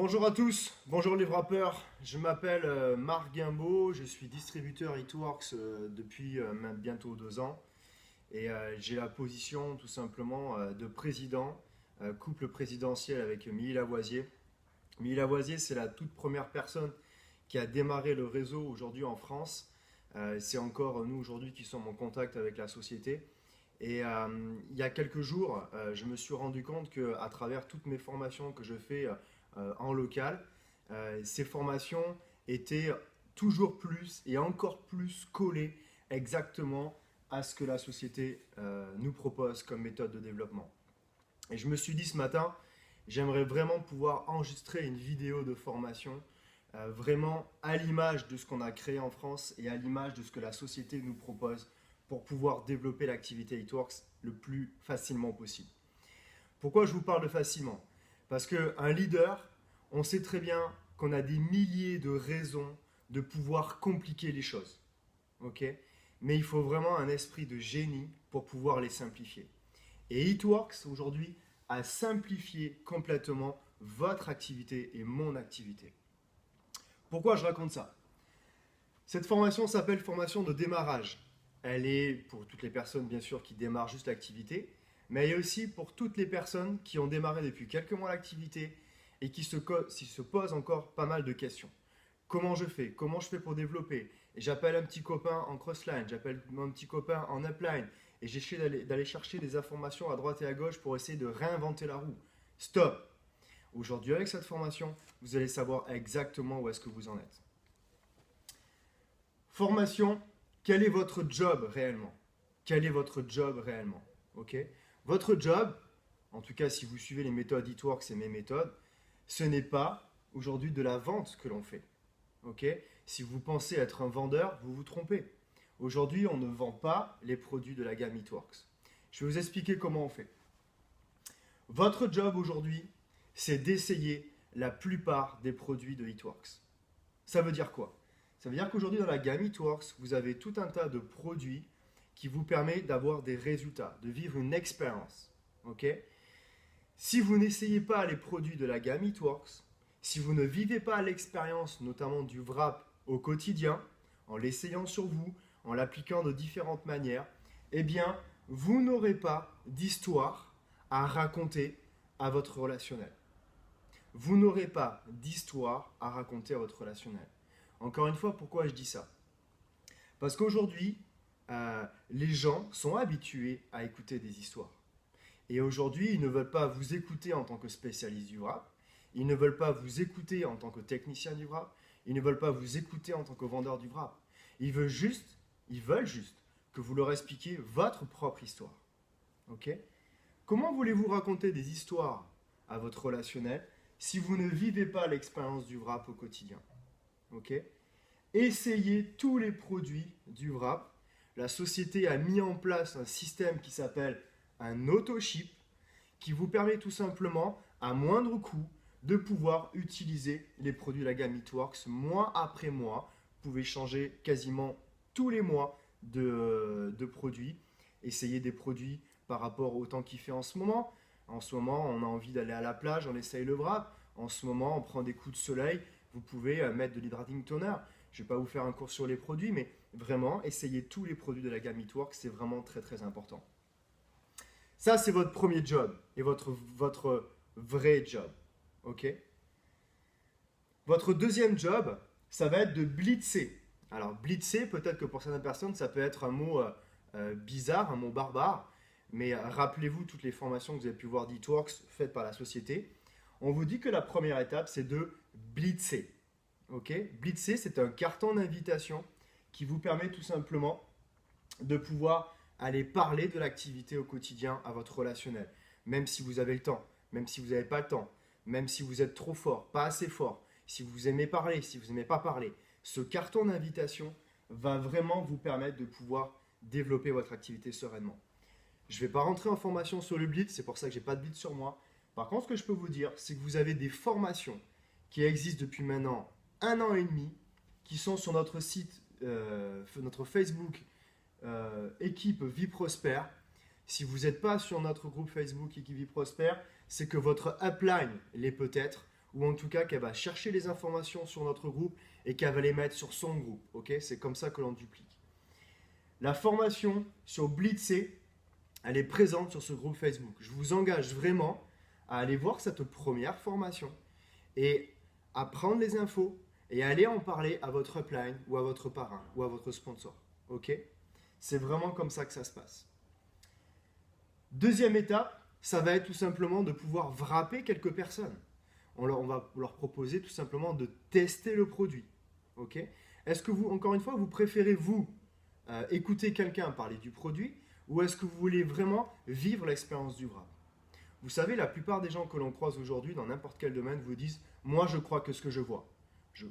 Bonjour à tous, bonjour les wrappeurs, je m'appelle Marc Guimbaud, je suis distributeur Eatworks depuis bientôt 2 ans et j'ai la position tout simplement de président, couple présidentiel avec Milly Lavoisier. Milly Lavoisier, c'est la toute première personne qui a démarré le réseau aujourd'hui en France. C'est encore nous aujourd'hui qui sommes en contact avec la société. Et il y a quelques jours, je me suis rendu compte qu'à travers toutes mes formations que je fais en local, ces formations étaient toujours plus et encore plus collées exactement à ce que la société nous propose comme méthode de développement. Et je me suis dit ce matin, j'aimerais vraiment pouvoir enregistrer une vidéo de formation vraiment à l'image de ce qu'on a créé en France et à l'image de ce que la société nous propose pour pouvoir développer l'activité Eatworks le plus facilement possible. Pourquoi je vous parle de facilement? Parce qu'un leader, on sait très bien qu'on a des milliers de raisons de pouvoir compliquer les choses. Okay, mais il faut vraiment un esprit de génie pour pouvoir les simplifier. Et Eatworks, aujourd'hui, a simplifié complètement votre activité et mon activité. Pourquoi je raconte ça? Cette formation s'appelle formation de démarrage. Elle est pour toutes les personnes, bien sûr, qui démarrent juste l'activité, mais elle est aussi pour toutes les personnes qui ont démarré depuis quelques mois l'activité et qui se posent encore pas mal de questions. Comment je fais? Comment je fais pour développer? Et j'appelle un petit copain en crossline, j'appelle mon petit copain en upline, et j'essaie d'aller chercher des informations à droite et à gauche pour essayer de réinventer la roue. Stop! Aujourd'hui, avec cette formation, vous allez savoir exactement où est-ce que vous en êtes. Formation, quel est votre job réellement? Quel est votre job réellement? Okay, votre job, en tout cas si vous suivez les méthodes Eatworks et mes méthodes, ce n'est pas aujourd'hui de la vente que l'on fait. Okay, si vous pensez être un vendeur, vous vous trompez. Aujourd'hui, on ne vend pas les produits de la gamme Eatworks. Je vais vous expliquer comment on fait. Votre job aujourd'hui, c'est d'essayer la plupart des produits de Eatworks. Ça veut dire quoi? Ça veut dire qu'aujourd'hui, dans la gamme Eatworks, vous avez tout un tas de produits qui vous permettent d'avoir des résultats, de vivre une expérience. Okay, si vous n'essayez pas les produits de la gamme Eatworks, si vous ne vivez pas l'expérience, notamment du wrap au quotidien, en l'essayant sur vous, en l'appliquant de différentes manières, eh bien, vous n'aurez pas d'histoire à raconter à votre relationnel. Vous n'aurez pas d'histoire à raconter à votre relationnel. Encore une fois, pourquoi je dis ça? Parce qu'aujourd'hui, les gens sont habitués à écouter des histoires. Et aujourd'hui, ils ne veulent pas vous écouter en tant que spécialiste du wrap, ils ne veulent pas vous écouter en tant que technicien du wrap, ils ne veulent pas vous écouter en tant que vendeur du wrap. Ils veulent juste que vous leur expliquiez votre propre histoire. Okay, comment voulez-vous raconter des histoires à votre relationnel si vous ne vivez pas l'expérience du wrap au quotidien? Okay, essayez tous les produits du wrap. La société a mis en place un système qui s'appelle un auto-ship qui vous permet tout simplement, à moindre coût, de pouvoir utiliser les produits de la gamme Eatworks mois après mois. Vous pouvez changer quasiment tous les mois de produits. Essayez des produits par rapport au temps qu'il fait en ce moment. En ce moment, on a envie d'aller à la plage, on essaye le wrap. En ce moment, on prend des coups de soleil. Vous pouvez mettre de l'hydrating toner. Je ne vais pas vous faire un cours sur les produits, mais vraiment, essayez tous les produits de la gamme Eatworks. C'est vraiment très très important. Ça, c'est votre premier job et votre vrai job. Okay, votre deuxième job, ça va être de blitzer. Alors, blitzer, peut-être que pour certaines personnes, ça peut être un mot bizarre, un mot barbare, mais rappelez-vous toutes les formations que vous avez pu voir d'Eatworks faites par la société. On vous dit que la première étape, c'est de blitzer. Okay, blitzer, c'est un carton d'invitation qui vous permet tout simplement de pouvoir aller parler de l'activité au quotidien à votre relationnel, même si vous avez le temps, même si vous n'avez pas le temps, même si vous êtes trop fort, pas assez fort, si vous aimez parler, si vous n'aimez pas parler. Ce carton d'invitation va vraiment vous permettre de pouvoir développer votre activité sereinement. Je ne vais pas rentrer en formation sur le blitz, c'est pour ça que je n'ai pas de blitz sur moi. Par contre, ce que je peux vous dire, c'est que vous avez des formations qui existent depuis maintenant 1 an et demi, qui sont sur notre site, notre Facebook, équipe Vie Prospère. Si vous n'êtes pas sur notre groupe Facebook Équipe Vie Prospère, c'est que votre upline l'est peut-être, ou en tout cas qu'elle va chercher les informations sur notre groupe et qu'elle va les mettre sur son groupe. Ok, c'est comme ça que l'on duplique. La formation sur Blitzer, elle est présente sur ce groupe Facebook. Je vous engage vraiment à aller voir cette première formation et à prendre les infos et à aller en parler à votre upline ou à votre parrain ou à votre sponsor. Ok? C'est vraiment comme ça que ça se passe. Deuxième étape, ça va être tout simplement de pouvoir wrapper quelques personnes. On va leur proposer tout simplement de tester le produit. Ok? Est-ce que vous, encore une fois, vous préférez écouter quelqu'un parler du produit ou est-ce que vous voulez vraiment vivre l'expérience du wrap? Vous savez, la plupart des gens que l'on croise aujourd'hui dans n'importe quel domaine vous disent « moi je crois que ce que je vois ».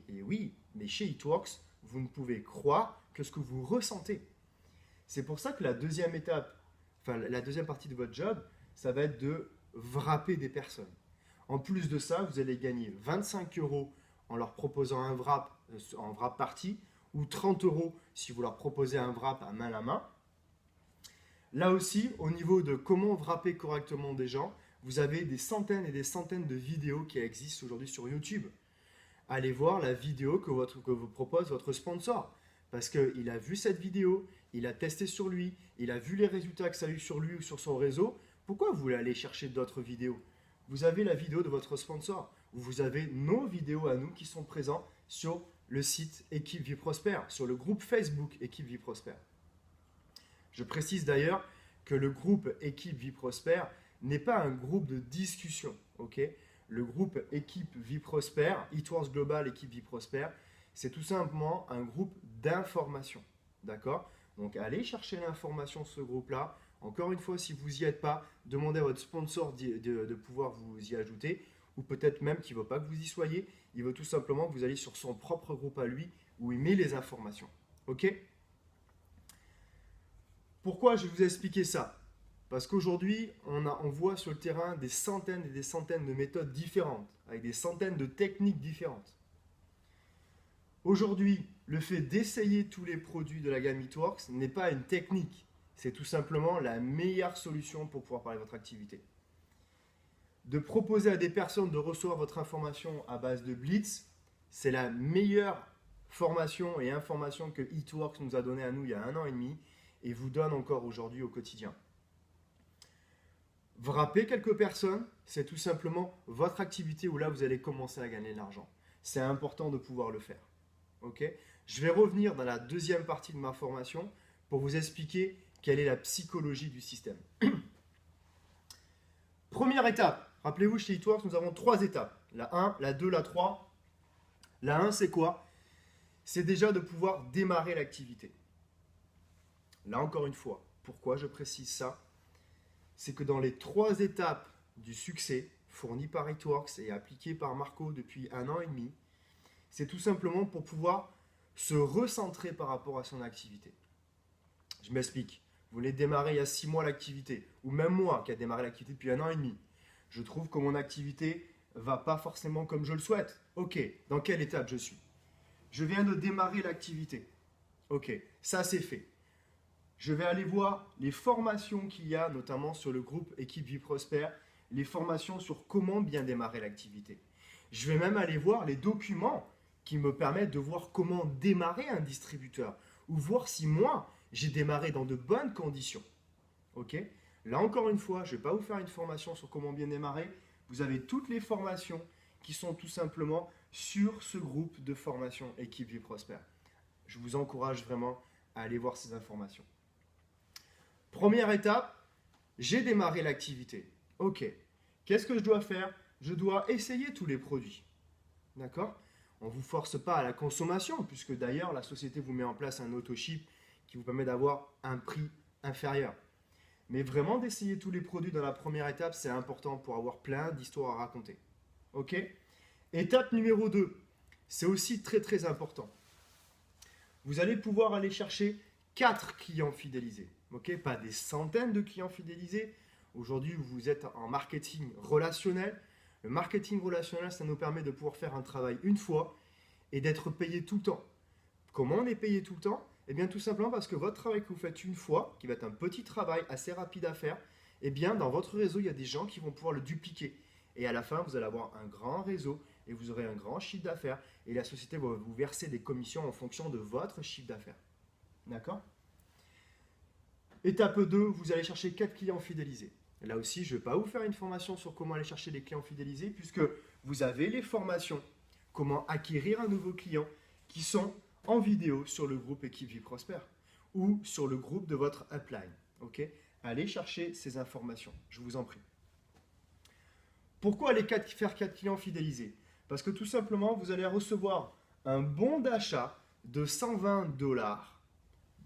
Et oui, mais chez It Works, vous ne pouvez croire que ce que vous ressentez. C'est pour ça que la deuxième étape, enfin la deuxième partie de votre job, ça va être de wrapper des personnes. En plus de ça, vous allez gagner 25 € en leur proposant un wrap en wrap party ou 30 € si vous leur proposez un wrap à main à main. Là aussi, au niveau de comment wrapper correctement des gens, vous avez des centaines et des centaines de vidéos qui existent aujourd'hui sur YouTube. Allez voir la vidéo que vous propose votre sponsor. Parce qu'il a vu cette vidéo, il a testé sur lui, il a vu les résultats que ça a eu sur lui ou sur son réseau. Pourquoi vous voulez aller chercher d'autres vidéos? Vous avez la vidéo de votre sponsor. Vous avez nos vidéos à nous qui sont présentes sur le site Équipe Vie Prospère, sur le groupe Facebook Équipe Vie Prospère. Je précise d'ailleurs que le groupe Équipe Vie Prospère n'est pas un groupe de discussion. Okay, le groupe Équipe Vie Prospère, It Works Global Équipe Vie Prospère, c'est tout simplement un groupe d'information. D'accord? Donc allez chercher l'information sur ce groupe-là. Encore une fois, si vous n'y êtes pas, demandez à votre sponsor de pouvoir vous y ajouter. Ou peut-être même qu'il ne veut pas que vous y soyez. Il veut tout simplement que vous alliez sur son propre groupe à lui où il met les informations. Ok? Pourquoi je vais vous expliquer ça? Parce qu'aujourd'hui, on voit sur le terrain des centaines et des centaines de méthodes différentes, avec des centaines de techniques différentes. Aujourd'hui, le fait d'essayer tous les produits de la gamme It Works n'est pas une technique, c'est tout simplement la meilleure solution pour pouvoir parler de votre activité. De proposer à des personnes de recevoir votre information à base de Blitz, c'est la meilleure formation et information que It Works nous a donnée à nous il y a 1 an et demi et vous donne encore aujourd'hui au quotidien. Wrapper quelques personnes, c'est tout simplement votre activité où là vous allez commencer à gagner de l'argent. C'est important de pouvoir le faire. Okay? Je vais revenir dans la deuxième partie de ma formation pour vous expliquer quelle est la psychologie du système. Première étape, rappelez-vous chez It Works, nous avons 3 étapes. La 1, la 2, la 3. La 1, c'est quoi? C'est déjà de pouvoir démarrer l'activité. Là encore une fois, pourquoi je précise ça? C'est que dans les 3 étapes du succès fournies par It Works et appliquées par Marco depuis 1 an et demi, c'est tout simplement pour pouvoir se recentrer par rapport à son activité. Je m'explique. Vous venez de démarrer il y a 6 mois l'activité, ou même moi qui a démarré l'activité depuis 1 an et demi. Je trouve que mon activité ne va pas forcément comme je le souhaite. Ok, dans quelle étape je suis? Je viens de démarrer l'activité. Ok, ça c'est fait. Je vais aller voir les formations qu'il y a, notamment sur le groupe Équipe Vie Prospère, les formations sur comment bien démarrer l'activité. Je vais même aller voir les documents qui me permettent de voir comment démarrer un distributeur ou voir si moi, j'ai démarré dans de bonnes conditions. Ok? Là, encore une fois, je ne vais pas vous faire une formation sur comment bien démarrer. Vous avez toutes les formations qui sont tout simplement sur ce groupe de formation Équipe Vie Prospère. Je vous encourage vraiment à aller voir ces informations. Première étape, j'ai démarré l'activité. Ok, qu'est-ce que je dois faire? Je dois essayer tous les produits. D'accord? On ne vous force pas à la consommation, puisque d'ailleurs, la société vous met en place un auto-ship qui vous permet d'avoir un prix inférieur. Mais vraiment d'essayer tous les produits dans la première étape, c'est important pour avoir plein d'histoires à raconter. Ok? Étape numéro 2, c'est aussi très très important. Vous allez pouvoir aller chercher 4 clients fidélisés. Okay, pas des centaines de clients fidélisés. Aujourd'hui, vous êtes en marketing relationnel. Le marketing relationnel, ça nous permet de pouvoir faire un travail une fois et d'être payé tout le temps. Comment on est payé tout le temps? Eh bien, tout simplement parce que votre travail que vous faites une fois, qui va être un petit travail assez rapide à faire, eh bien, dans votre réseau, il y a des gens qui vont pouvoir le dupliquer. Et à la fin, vous allez avoir un grand réseau et vous aurez un grand chiffre d'affaires et la société va vous verser des commissions en fonction de votre chiffre d'affaires. D'accord? Étape 2, vous allez chercher 4 clients fidélisés. Là aussi, je ne vais pas vous faire une formation sur comment aller chercher des clients fidélisés puisque vous avez les formations comment acquérir un nouveau client qui sont en vidéo sur le groupe Équipe Vie Prospère ou sur le groupe de votre upline. Okay? Allez chercher ces informations, je vous en prie. Pourquoi aller faire 4 clients fidélisés? Parce que tout simplement, vous allez recevoir un bon d'achat de 120 $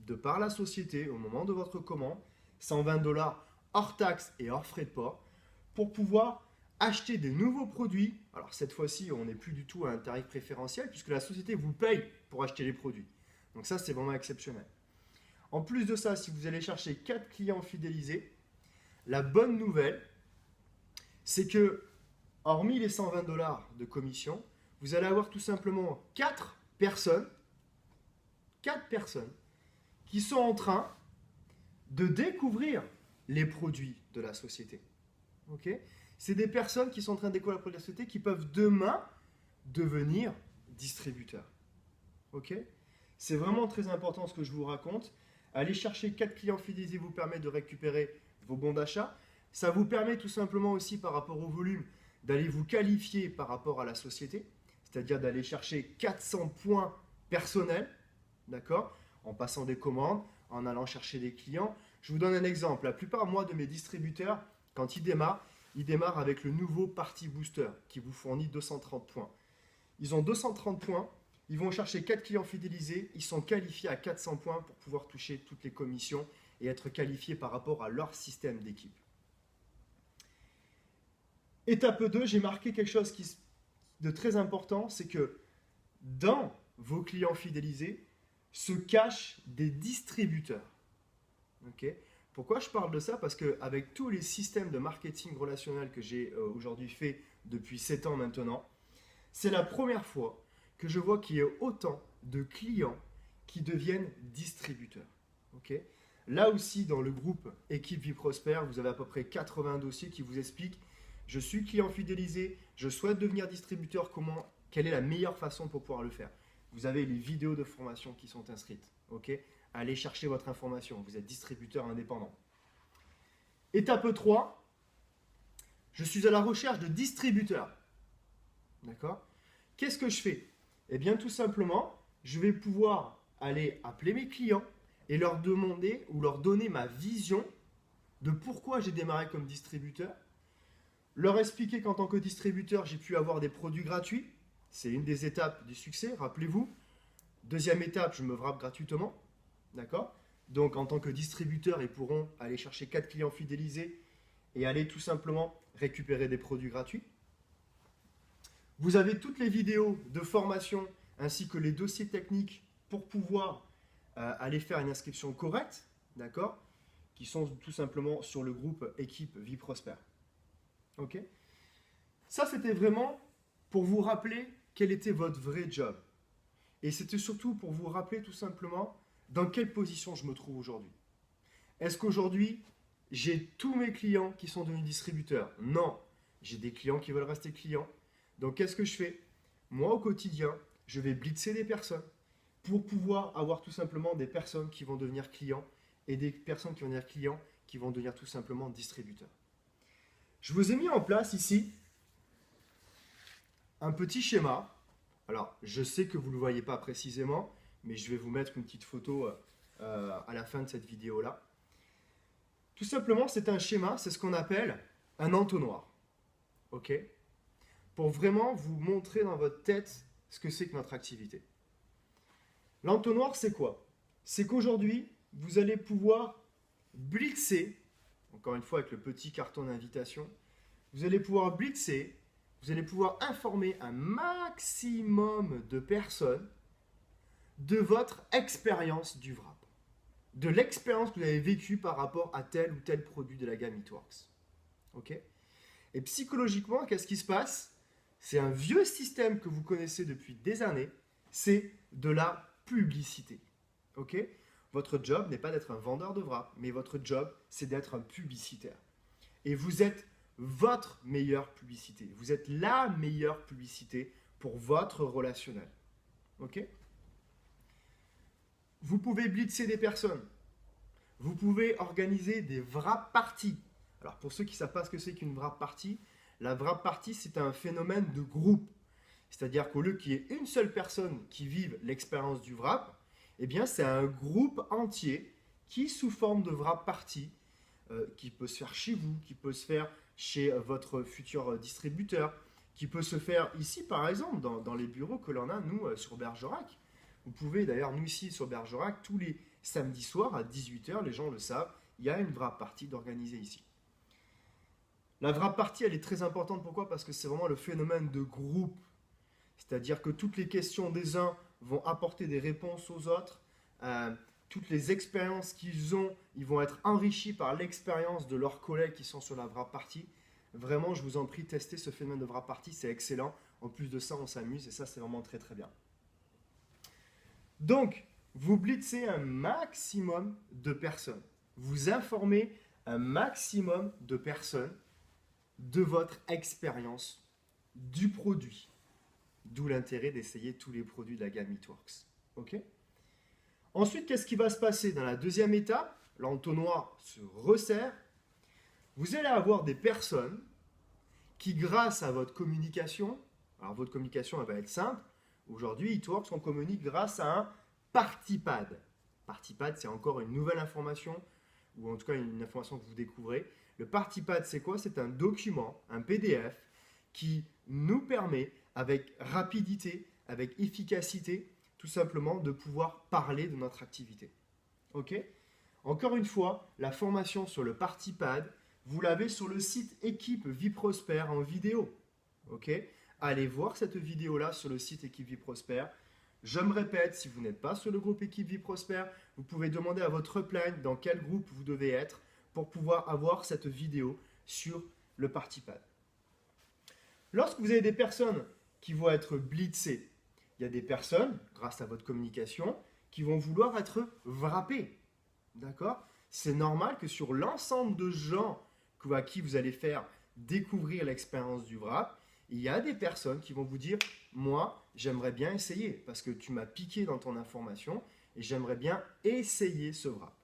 de par la société au moment de votre commande, 120 $ hors taxes et hors frais de port, pour pouvoir acheter des nouveaux produits. Alors cette fois-ci, on n'est plus du tout à un tarif préférentiel puisque la société vous paye pour acheter les produits. Donc ça, c'est vraiment exceptionnel. En plus de ça, si vous allez chercher 4 clients fidélisés, la bonne nouvelle, c'est que, hormis les 120 $ de commission, vous allez avoir tout simplement 4 personnes qui sont en train de découvrir les produits de la société. Okay? C'est des personnes qui sont en train de découvrir les produits de la société qui peuvent demain devenir distributeurs. Okay? C'est vraiment très important ce que je vous raconte. Aller chercher 4 clients fidélisés vous permet de récupérer vos bons d'achat. Ça vous permet tout simplement aussi par rapport au volume d'aller vous qualifier par rapport à la société, c'est-à-dire d'aller chercher 400 points personnels, d'accord, en passant des commandes, en allant chercher des clients. Je vous donne un exemple. La plupart, moi, de mes distributeurs, quand ils démarrent avec le nouveau Party Booster qui vous fournit 230 points. Ils ont 230 points, ils vont chercher 4 clients fidélisés, ils sont qualifiés à 400 points pour pouvoir toucher toutes les commissions et être qualifiés par rapport à leur système d'équipe. Étape 2, j'ai marqué quelque chose de très important, c'est que dans vos clients fidélisés se cachent des distributeurs. Okay? Pourquoi je parle de ça? Parce qu'avec tous les systèmes de marketing relationnel que j'ai aujourd'hui fait depuis 7 ans maintenant, c'est la première fois que je vois qu'il y a autant de clients qui deviennent distributeurs. Okay? Là aussi, dans le groupe Équipe Vie Prospère, vous avez à peu près 80 dossiers qui vous expliquent « Je suis client fidélisé, je souhaite devenir distributeur, quelle est la meilleure façon pour pouvoir le faire ?» Vous avez les vidéos de formation qui sont inscrites. Okay? Allez chercher votre information, vous êtes distributeur indépendant. Étape 3, je suis à la recherche de distributeurs. D'accord? Qu'est-ce que je fais? Eh bien, tout simplement, je vais pouvoir aller appeler mes clients et leur demander ou leur donner ma vision de pourquoi j'ai démarré comme distributeur. Leur expliquer qu'en tant que distributeur, j'ai pu avoir des produits gratuits. C'est une des étapes du succès, rappelez-vous. Deuxième étape, je me wrap gratuitement. D'accord? Donc, en tant que distributeur, ils pourront aller chercher 4 clients fidélisés et aller tout simplement récupérer des produits gratuits. Vous avez toutes les vidéos de formation ainsi que les dossiers techniques pour pouvoir aller faire une inscription correcte, d'accord? Qui sont tout simplement sur le groupe Équipe Vie Prospère. Ok? Ça, c'était vraiment pour vous rappeler quel était votre vrai job. Et c'était surtout pour vous rappeler tout simplement dans quelle position je me trouve aujourd'hui. Est-ce qu'aujourd'hui, j'ai tous mes clients qui sont devenus distributeurs? Non. J'ai des clients qui veulent rester clients. Donc, qu'est-ce que je fais? Moi, au quotidien, je vais blitzer des personnes pour pouvoir avoir tout simplement des personnes qui vont devenir clients et des personnes qui vont devenir clients qui vont devenir tout simplement distributeurs. Je vous ai mis en place ici un petit schéma. Alors, je sais que vous ne le voyez pas précisément, mais je vais vous mettre une petite photo à la fin de cette vidéo-là. Tout simplement, c'est un schéma, c'est ce qu'on appelle un entonnoir. Ok? Pour vraiment vous montrer dans votre tête ce que c'est que notre activité. L'entonnoir, c'est quoi? C'est qu'aujourd'hui, vous allez pouvoir blitzer, encore une fois avec le petit carton d'invitation, vous allez pouvoir blitzer, vous allez pouvoir informer un maximum de personnes de votre expérience du wrap, de l'expérience que vous avez vécue par rapport à tel ou tel produit de la gamme It-Works. Okay? Et psychologiquement, qu'est-ce qui se passe? C'est un vieux système que vous connaissez depuis des années, c'est de la publicité. Okay? Votre job n'est pas d'être un vendeur de wrap, mais votre job, c'est d'être un publicitaire. Et vous êtes votre meilleure publicité. Vous êtes la meilleure publicité pour votre relationnel. Ok? Vous pouvez blitzer des personnes. Vous pouvez organiser des wrap parties. Alors pour ceux qui ne savent pas ce que c'est qu'une wrap party, la wrap party c'est un phénomène de groupe. C'est-à-dire qu'au lieu qu'il y ait une seule personne qui vive l'expérience du wrap, eh bien c'est un groupe entier qui, sous forme de wrap party, qui peut se faire chez vous, qui peut se faire chez votre futur distributeur, qui peut se faire ici par exemple dans les bureaux que l'on a nous sur Bergerac. Vous pouvez d'ailleurs, nous ici sur Bergerac, tous les samedis soirs à 18h, les gens le savent, il y a une wrap party d'organiser ici. La wrap party, elle est très importante. Pourquoi? Parce que c'est vraiment le phénomène de groupe. C'est-à-dire que toutes les questions des uns vont apporter des réponses aux autres. Toutes les expériences qu'ils ont, ils vont être enrichis par l'expérience de leurs collègues qui sont sur la wrap party. Vraiment, je vous en prie, testez ce phénomène de wrap party, c'est excellent. En plus de ça, on s'amuse et ça, c'est vraiment très très bien. Donc, vous blitzez un maximum de personnes. Vous informez un maximum de personnes de votre expérience du produit. D'où l'intérêt d'essayer tous les produits de la gamme Meatworks. Ok? Ensuite, qu'est-ce qui va se passer dans la deuxième étape? L'entonnoir se resserre. Vous allez avoir des personnes qui, grâce à votre communication, alors votre communication elle va être simple. Aujourd'hui, Meatworks, on communique grâce à un PartyPad. PartyPad, c'est encore une nouvelle information, ou en tout cas une information que vous découvrez. Le PartyPad, c'est quoi? C'est un document, un PDF, qui nous permet, avec rapidité, avec efficacité, tout simplement de pouvoir parler de notre activité. Ok? Encore une fois, la formation sur le PartyPad, vous l'avez sur le site Équipe Vie Prospère en vidéo. Ok? Allez voir cette vidéo-là sur le site Équipe Vie Prospère. Je me répète, si vous n'êtes pas sur le groupe Équipe Vie Prospère, vous pouvez demander à votre upline dans quel groupe vous devez être pour pouvoir avoir cette vidéo sur le PartyPad. Lorsque vous avez des personnes qui vont être blitzées, il y a des personnes, grâce à votre communication, qui vont vouloir être wrappées. D'accord? C'est normal que sur l'ensemble de gens à qui vous allez faire découvrir l'expérience du wrap, il y a des personnes qui vont vous dire « Moi, j'aimerais bien essayer parce que tu m'as piqué dans ton information et j'aimerais bien essayer ce wrap. »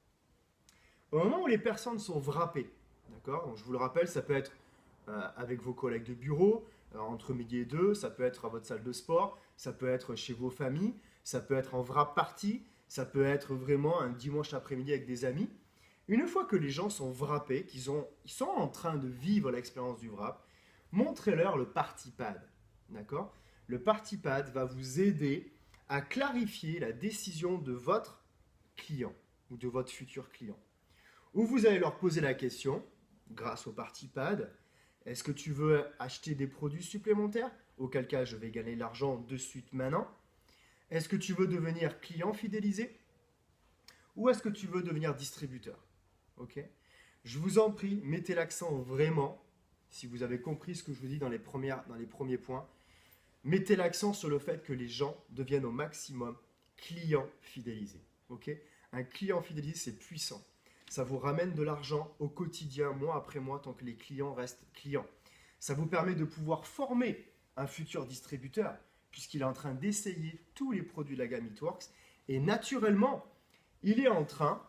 Au moment où les personnes sont wrappées, d'accord? Donc, je vous le rappelle, ça peut être avec vos collègues de bureau, entre midi et 2, ça peut être à votre salle de sport, ça peut être chez vos familles, ça peut être en wrap party, ça peut être vraiment un dimanche après-midi avec des amis. Une fois que les gens sont wrappés, ils sont en train de vivre l'expérience du wrap, montrez-leur le PartyPad. D'accord? Le PartyPad va vous aider à clarifier la décision de votre client ou de votre futur client. Où vous allez leur poser la question, grâce au PartyPad, est-ce que tu veux acheter des produits supplémentaires? Auquel cas, je vais gagner l'argent de suite maintenant. Est-ce que tu veux devenir client fidélisé? Ou est-ce que tu veux devenir distributeur? Ok? Je vous en prie, mettez l'accent vraiment, si vous avez compris ce que je vous dis dans les premiers points, mettez l'accent sur le fait que les gens deviennent au maximum clients fidélisés. Ok? Un client fidélisé, c'est puissant. Ça vous ramène de l'argent au quotidien, mois après mois, tant que les clients restent clients. Ça vous permet de pouvoir former un futur distributeur, puisqu'il est en train d'essayer tous les produits de la gamme Meatworks. Et naturellement, il est en train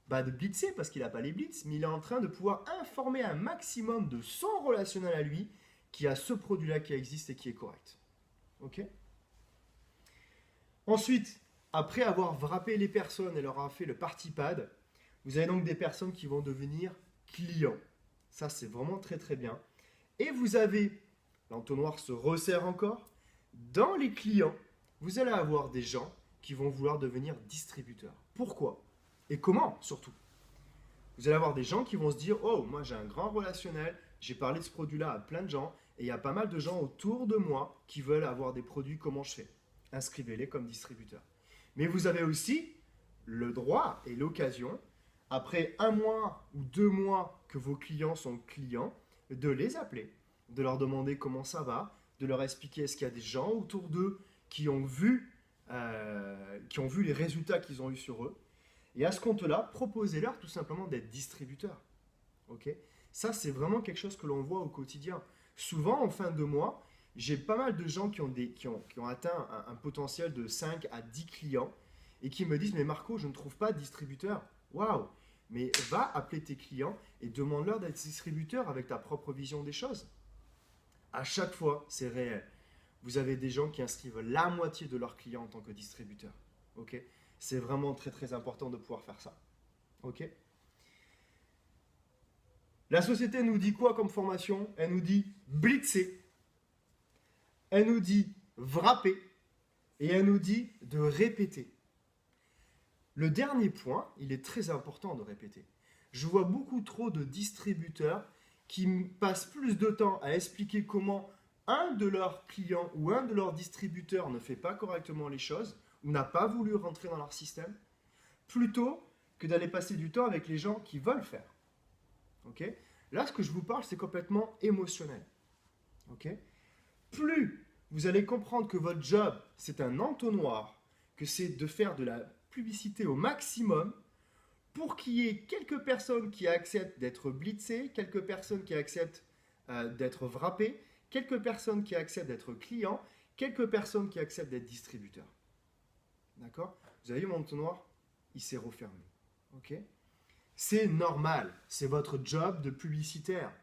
de blitzer, parce qu'il n'a pas les blitz, mais il est en train de pouvoir informer un maximum de son relationnel à lui, qui a ce produit-là qui existe et qui est correct. Ok? Ensuite, après avoir wrappé les personnes et leur avoir fait le PartyPad, vous avez donc des personnes qui vont devenir clients. Ça, c'est vraiment très très bien. Et vous avez, l'entonnoir se resserre encore, dans les clients, vous allez avoir des gens qui vont vouloir devenir distributeurs. Pourquoi? Et comment, surtout? Vous allez avoir des gens qui vont se dire « Oh, moi j'ai un grand relationnel, j'ai parlé de ce produit-là à plein de gens, et il y a pas mal de gens autour de moi qui veulent avoir des produits, comment je fais? Inscrivez-les comme distributeurs. » Mais vous avez aussi le droit et l'occasion, après 1 mois ou 2 mois que vos clients sont clients, de les appeler, de leur demander comment ça va, de leur expliquer est-ce qu'il y a des gens autour d'eux qui ont vu les résultats qu'ils ont eu sur eux. Et à ce compte-là, proposez-leur tout simplement d'être distributeurs. Okay? Ça, c'est vraiment quelque chose que l'on voit au quotidien. Souvent, en fin de mois, j'ai pas mal de gens qui ont atteint un potentiel de 5 à 10 clients et qui me disent, mais Marco, je ne trouve pas de distributeur. Waouh! Mais va appeler tes clients et demande-leur d'être distributeur avec ta propre vision des choses. À chaque fois, c'est réel. Vous avez des gens qui inscrivent la moitié de leurs clients en tant que distributeur. Ok? C'est vraiment très très important de pouvoir faire ça. Ok? La société nous dit quoi comme formation? Elle nous dit blitzer, elle nous dit wrapper et elle nous dit de répéter. Le dernier point, il est très important de répéter. Je vois beaucoup trop de distributeurs qui passent plus de temps à expliquer comment un de leurs clients ou un de leurs distributeurs ne fait pas correctement les choses ou n'a pas voulu rentrer dans leur système, plutôt que d'aller passer du temps avec les gens qui veulent faire. Okay? Là, ce que je vous parle, c'est complètement émotionnel. Okay? Plus vous allez comprendre que votre job, c'est un entonnoir, que c'est de faire de la publicité au maximum pour qu'il y ait quelques personnes qui acceptent d'être blitzées, quelques personnes qui acceptent d'être wrappées, quelques personnes qui acceptent d'être clients, quelques personnes qui acceptent d'être distributeurs. D'accord? Vous avez vu mon entonnoir? Il s'est refermé. Ok? C'est normal, c'est votre job de publicitaire.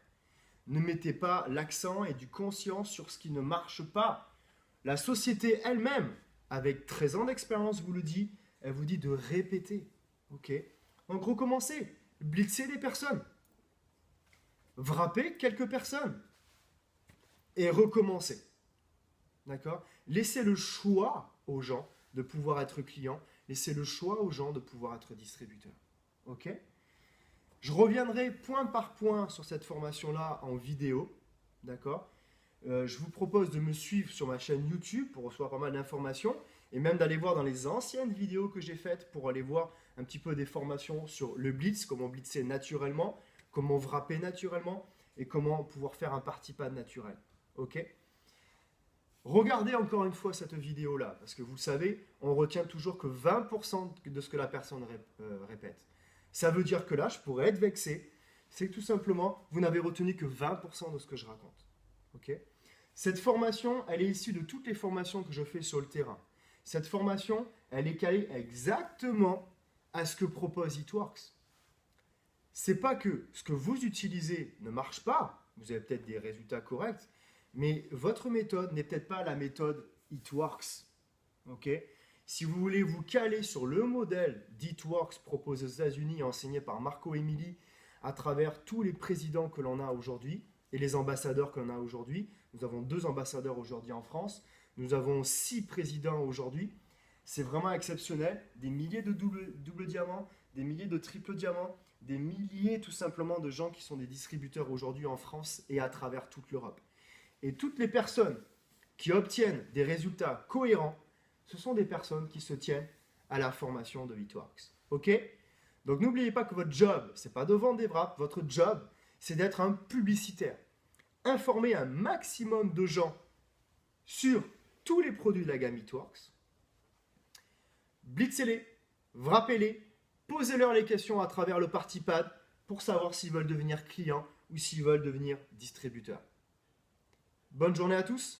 Ne mettez pas l'accent et du conscience sur ce qui ne marche pas. La société elle-même, avec 13 ans d'expérience, vous le dit, elle vous dit de répéter. Ok? Donc recommencez, blitzez les personnes, wrappez quelques personnes et recommencez. D'accord? Laissez le choix aux gens de pouvoir être clients, laissez le choix aux gens de pouvoir être distributeurs. Ok? Je reviendrai point par point sur cette formation-là en vidéo. D'accord? Je vous propose de me suivre sur ma chaîne YouTube pour recevoir pas mal d'informations et même d'aller voir dans les anciennes vidéos que j'ai faites pour aller voir un petit peu des formations sur le blitz, comment blitzer naturellement, comment wrapper naturellement et comment pouvoir faire un party pad naturel. Ok? Regardez encore une fois cette vidéo-là, parce que vous le savez, on retient toujours que 20% de ce que la personne répète. Ça veut dire que là, je pourrais être vexé, c'est que tout simplement, vous n'avez retenu que 20% de ce que je raconte. Ok? Cette formation, elle est issue de toutes les formations que je fais sur le terrain. Cette formation, elle est calée exactement à ce que propose It-Works. C'est pas que ce que vous utilisez ne marche pas, vous avez peut-être des résultats corrects, mais votre méthode n'est peut-être pas la méthode It-Works. Ok? Si vous voulez vous caler sur le modèle d'It-Works proposé aux États-Unis et enseigné par Marco Emili à travers tous les présidents que l'on a aujourd'hui et les ambassadeurs que l'on a aujourd'hui, nous avons 2 ambassadeurs aujourd'hui en France, nous avons 6 présidents aujourd'hui, c'est vraiment exceptionnel, des milliers de double diamants, des milliers de triple diamants, des milliers tout simplement de gens qui sont des distributeurs aujourd'hui en France et à travers toute l'Europe. Et toutes les personnes qui obtiennent des résultats cohérents, ce sont des personnes qui se tiennent à la formation de It-Works. Ok? Donc n'oubliez pas que votre job, ce n'est pas de vendre des wraps, votre job, c'est d'être un publicitaire. Informer un maximum de gens sur tous les produits de la gamme It-Works. Blitzez-les, wrappez-les, posez-leur les questions à travers le party pad pour savoir s'ils veulent devenir clients ou s'ils veulent devenir distributeurs. Bonne journée à tous!